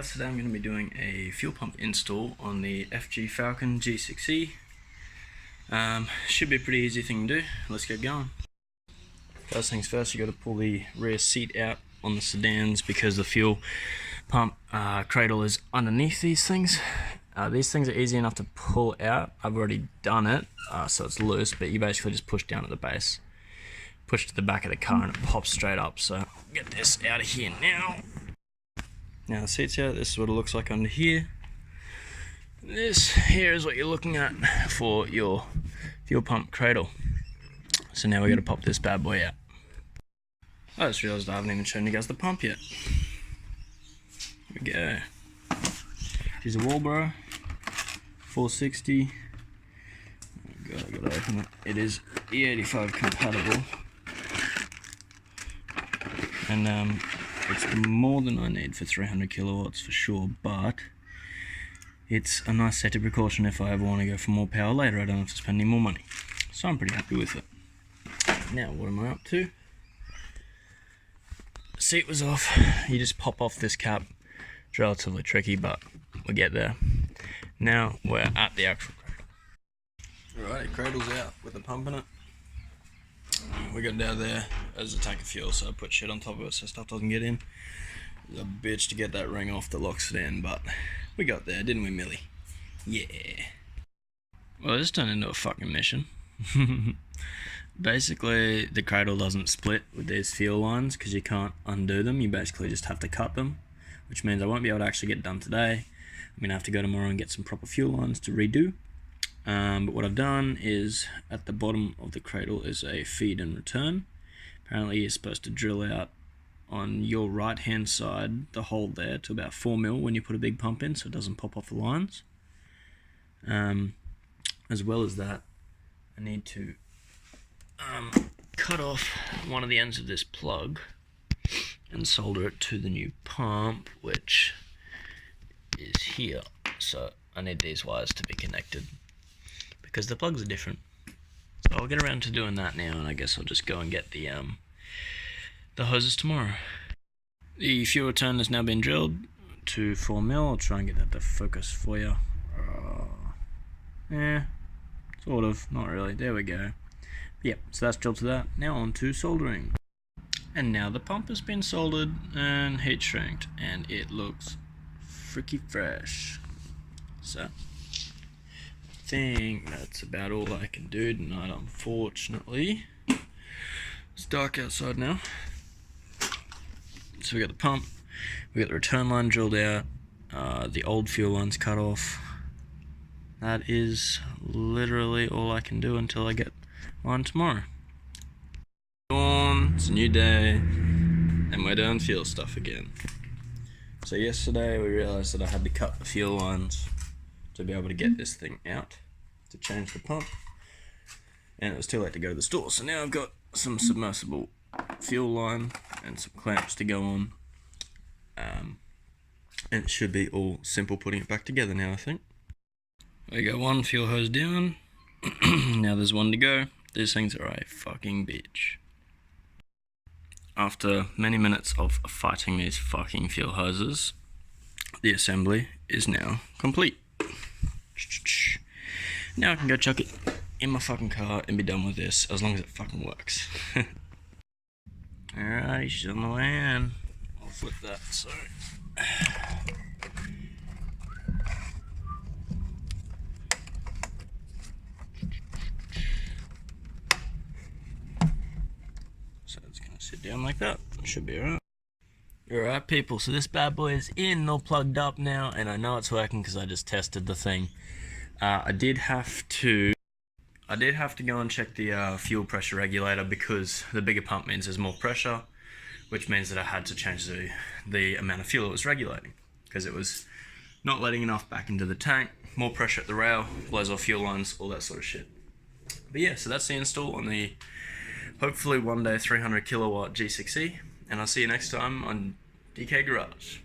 guys, today I'm going to be doing a fuel pump install on the 300kw G6E. Should be a pretty easy thing to do. Let's get going. First things first, you got to pull the rear seat out on the sedans because the fuel pump cradle is underneath these things. These things are easy enough to pull out. I've already done it, so it's loose, but you basically just push down at the base. Push to the back of the car and it pops straight up. So get this out of here now. Now the seat's out, this is what it looks like under here. This here is what you're looking at for your fuel pump cradle. So now we got to pop this bad boy out. I just realised I haven't even shown you guys the pump yet. Here we go. Here's a Walbro 460. Oh God, I gotta open it. It is EP4 compatible. And it's more than I need for 300 kilowatts for sure, but it's a nice safety precaution if I ever want to go for more power later. I don't have to spend any more money. So I'm pretty happy with it. Now, what am I up to? The seat was off. You just pop off this cap. It's relatively tricky, but we'll get there. Now we're at the actual cradle. Alright, cradle's out with the pump in it. We got it out there as a tank of fuel, so I put shit on top of it so stuff doesn't get in. It's a bitch to get that ring off that locks it in, but we got there, didn't we, Millie? Yeah. Well, this turned into a fucking mission. Basically, the cradle doesn't split with these fuel lines because you can't undo them. You basically just have to cut them, which means I won't be able to actually get it done today. I'm going to have to go tomorrow and get some proper fuel lines to redo. But what I've done is, at the bottom of the cradle is a feed and return. Apparently you're supposed to drill out on your right hand side the hole there to about 4mm when you put a big pump in so it doesn't pop off the lines. As well as that, I need to cut off one of the ends of this plug and solder it to the new pump, which is here. So I need these wires to be connected because the plugs are different. So I'll get around to doing that now, and I guess I'll just go and get the hoses tomorrow. The fuel return has now been drilled to 4mm. I'll try and get that to focus for you. Yeah, sort of, not really. There we go. Yep, so that's drilled to that. Now on to soldering. And now the pump has been soldered and heat shrinked, and it looks freaky fresh. So I think that's about all I can do tonight, unfortunately. It's dark outside now. So we got the pump, we got the return line drilled out, the old fuel line's cut off. That is literally all I can do until I get on tomorrow. Dawn, it's a new day, and we're doing fuel stuff again. So yesterday we realised that I had to cut the fuel lines to be able to get this thing out to change the pump, and it was too late to go to the store. So now I've got some submersible fuel line and some clamps to go on, and it should be all simple putting it back together now, I think. We got one fuel hose down. Now there's one to go. These things are a fucking bitch. After many minutes of fighting these fucking fuel hoses, the assembly is now complete. Now I can go chuck it in my fucking car and be done with this, as long as it fucking works. Alright, she's on the way in. I'll flip that, sorry. So it's gonna sit down like that. Should be alright. Alright people, so this bad boy is in, all plugged up now, and I know it's working because I just tested the thing. I did have to go and check the fuel pressure regulator because the bigger pump means there's more pressure, which means that I had to change the amount of fuel it was regulating because it was not letting enough back into the tank. More pressure at the rail, blows off fuel lines, all that sort of shit. But yeah, so that's the install on the hopefully one day 300kw G6E, and I'll see you next time on DK Garage.